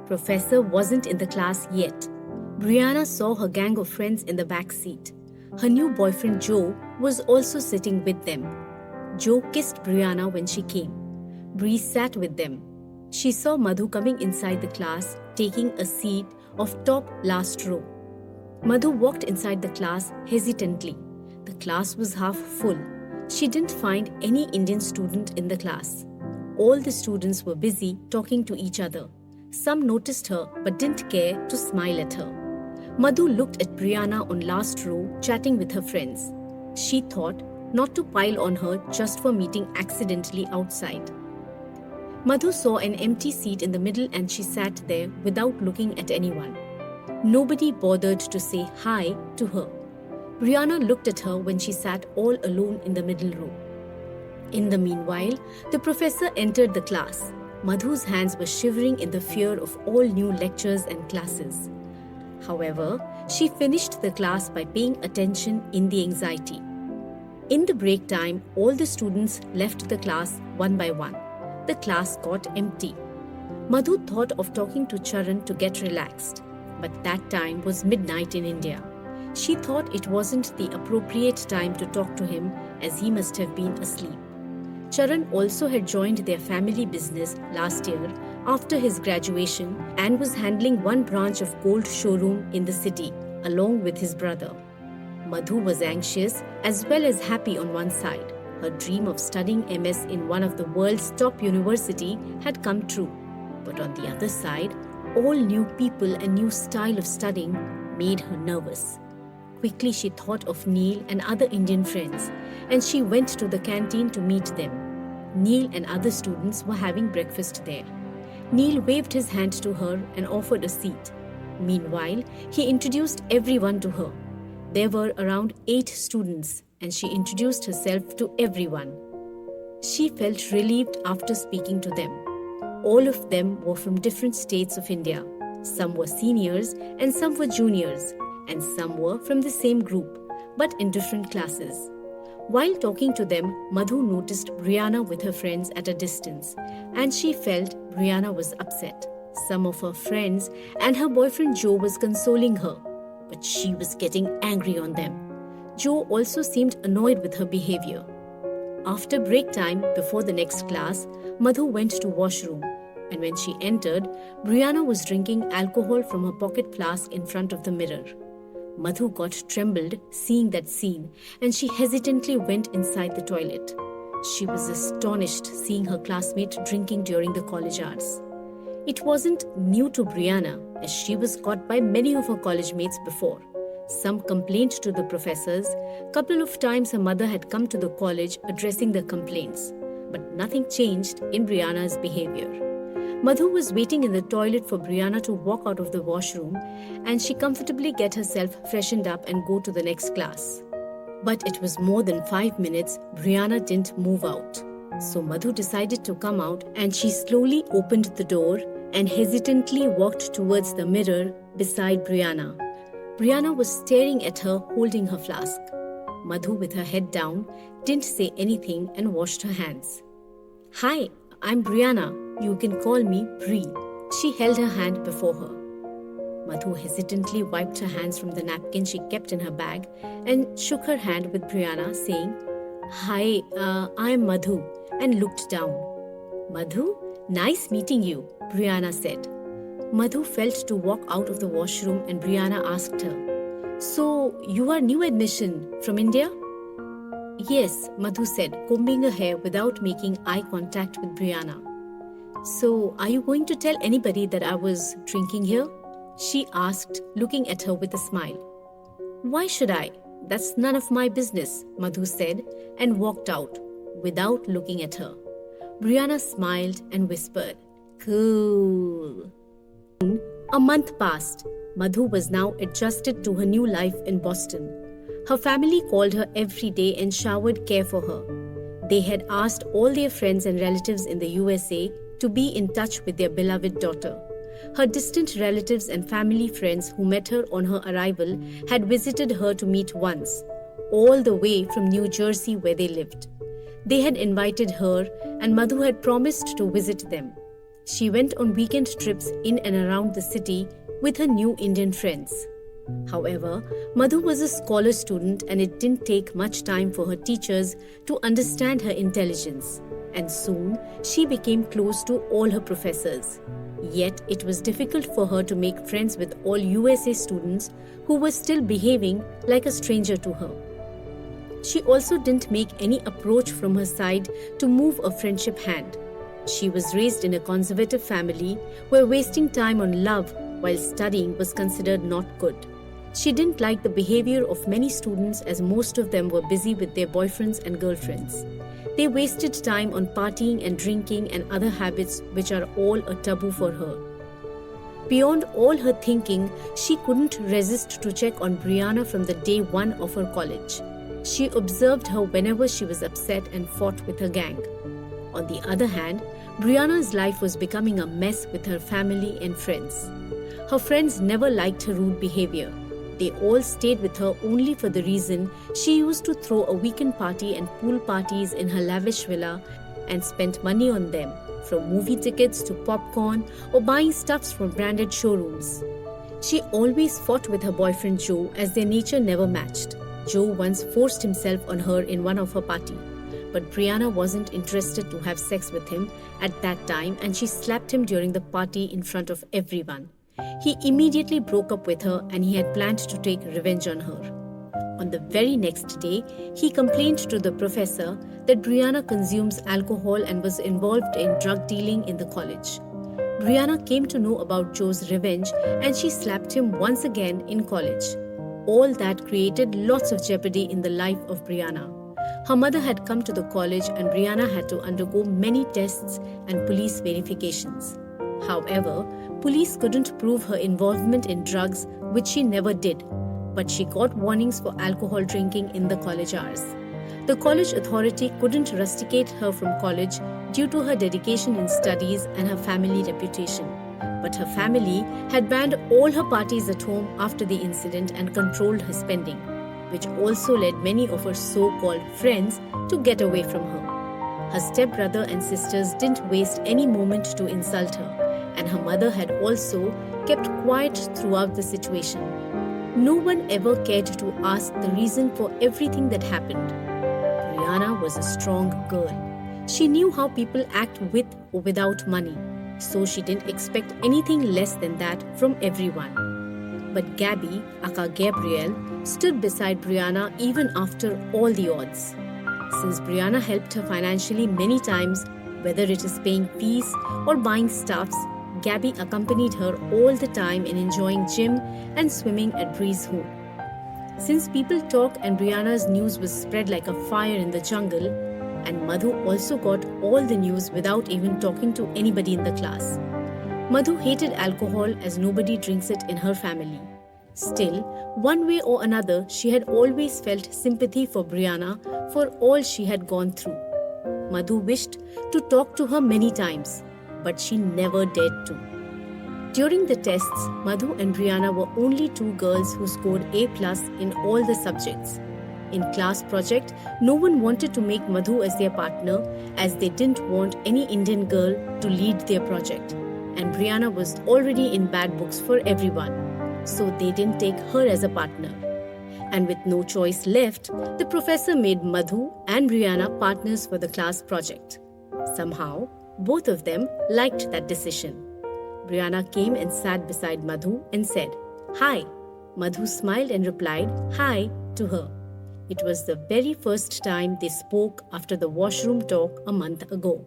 Professor wasn't in the class yet. Brianna saw her gang of friends in the back seat. Her new boyfriend Joe was also sitting with them. Joe kissed Brianna when she came. Bree sat with them. She saw Madhu coming inside the class, taking a seat of top last row. Madhu walked inside the class hesitantly. The class was half full. She didn't find any Indian student in the class. All the students were busy talking to each other. Some noticed her but didn't care to smile at her. Madhu looked at Brianna on last row chatting with her friends. She thought not to pile on her just for meeting accidentally outside. Madhu saw an empty seat in the middle and she sat there without looking at anyone. Nobody bothered to say hi to her. Brianna looked at her when she sat all alone in the middle row. In the meanwhile, the professor entered the class. Madhu's hands were shivering in the fear of all new lectures and classes. However, she finished the class by paying attention in the anxiety. In the break time, all the students left the class one by one. The class got empty. Madhu thought of talking to Charan to get relaxed, but that time was midnight in India. She thought it wasn't the appropriate time to talk to him as he must have been asleep. Charan also had joined their family business last year after his graduation and was handling one branch of gold showroom in the city along with his brother. Madhu was anxious as well as happy on one side. Her dream of studying MS in one of the world's top university had come true. But on the other side, all new people and new style of studying made her nervous. Quickly she thought of Neil and other Indian friends, and she went to the canteen to meet them. Neil and other students were having breakfast there. Neil waved his hand to her and offered a seat. Meanwhile, he introduced everyone to her. There were around 8 students, and she introduced herself to everyone. She felt relieved after speaking to them. All of them were from different states of India. Some were seniors and some were juniors, and some were from the same group, but in different classes. While talking to them, Madhu noticed Brianna with her friends at a distance, and she felt Brianna was upset. Some of her friends and her boyfriend Joe was consoling her, but she was getting angry on them. Joe also seemed annoyed with her behavior. After break time, before the next class, Madhu went to washroom, and when she entered, Brianna was drinking alcohol from her pocket flask in front of the mirror. Madhu got trembled seeing that scene, and she hesitantly went inside the toilet. She was astonished seeing her classmate drinking during the college hours. It wasn't new to Brianna, as she was caught by many of her college mates before. Some complained to the professors. Couple of times her mother had come to the college addressing the complaints, but nothing changed in Brianna's behavior. Madhu was waiting in the toilet for Brianna to walk out of the washroom, and she comfortably get herself freshened up and go to the next class. But it was more than 5 minutes, Brianna didn't move out. So Madhu decided to come out, and she slowly opened the door and hesitantly walked towards the mirror beside Brianna. Brianna was staring at her holding her flask. Madhu, with her head down, didn't say anything and washed her hands. "Hi, I'm Brianna. You can call me Bree." She held her hand before her. Madhu hesitantly wiped her hands from the napkin she kept in her bag and shook her hand with Brianna, saying, "Hi, I'm Madhu," and looked down. "Madhu, nice meeting you," Brianna said. Madhu felt to walk out of the washroom and Brianna asked her, "So, you are new admission from India?" "Yes," Madhu said, combing her hair without making eye contact with Brianna. "So, are you going to tell anybody that I was drinking here?" she asked, looking at her with a smile. "Why should I? That's none of my business," Madhu said and walked out without looking at her. Brianna smiled and whispered, "Cool." A month passed. Madhu was now adjusted to her new life in Boston. Her family called her every day and showered care for her. They had asked all their friends and relatives in the USA to be in touch with their beloved daughter. Her distant relatives and family friends who met her on her arrival had visited her to meet once, all the way from New Jersey where they lived. They had invited her and Madhu had promised to visit them. She went on weekend trips in and around the city with her new Indian friends. However, Madhu was a scholar student and it didn't take much time for her teachers to understand her intelligence, and soon she became close to all her professors. Yet it was difficult for her to make friends with all USA students who were still behaving like a stranger to her. She also didn't make any approach from her side to move a friendship hand. She was raised in a conservative family where wasting time on love while studying was considered not good. She didn't like the behavior of many students as most of them were busy with their boyfriends and girlfriends. They wasted time on partying and drinking and other habits which are all a taboo for her. Beyond all her thinking, she couldn't resist to check on Brianna from the day one of her college. She observed her whenever she was upset and fought with her gang. On the other hand, Brianna's life was becoming a mess with her family and friends. Her friends never liked her rude behavior. They all stayed with her only for the reason she used to throw a weekend party and pool parties in her lavish villa and spent money on them, from movie tickets to popcorn or buying stuffs from branded showrooms. She always fought with her boyfriend Joe as their nature never matched. Joe once forced himself on her in one of her parties, but Brianna wasn't interested to have sex with him at that time and she slapped him during the party in front of everyone. He immediately broke up with her and he had planned to take revenge on her. On the very next day, he complained to the professor that Brianna consumes alcohol and was involved in drug dealing in the college. Brianna came to know about Joe's revenge and she slapped him once again in college. All that created lots of jeopardy in the life of Brianna. Her mother had come to the college and Brianna had to undergo many tests and police verifications. However, police couldn't prove her involvement in drugs, which she never did, but she got warnings for alcohol drinking in the college hours. The college authority couldn't rusticate her from college due to her dedication in studies and her family reputation. But her family had banned all her parties at home after the incident and controlled her spending, which also led many of her so-called friends to get away from her. Her stepbrother and sisters didn't waste any moment to insult her, and her mother had also kept quiet throughout the situation. No one ever cared to ask the reason for everything that happened. Brianna was a strong girl. She knew how people act with or without money, so she didn't expect anything less than that from everyone. But Gabby, aka Gabrielle, stood beside Brianna even after all the odds. Since Brianna helped her financially many times, whether it is paying fees or buying stuffs, Gabby accompanied her all the time in enjoying gym and swimming at Bree's home. Since people talk and Brianna's news was spread like a fire in the jungle, and Madhu also got all the news without even talking to anybody in the class. Madhu hated alcohol as nobody drinks it in her family. Still, one way or another, she had always felt sympathy for Brianna for all she had gone through. Madhu wished to talk to her many times, but she never dared to. During the tests, Madhu and Brianna were only two girls who scored A+ in all the subjects. In class project, no one wanted to make Madhu as their partner as they didn't want any Indian girl to lead their project. And Brianna was already in bad books for everyone, so they didn't take her as a partner. And with no choice left, the professor made Madhu and Brianna partners for the class project. Somehow, both of them liked that decision. Brianna came and sat beside Madhu and said, "Hi." Madhu smiled and replied, "Hi," to her. It was the very first time they spoke after the washroom talk a month ago.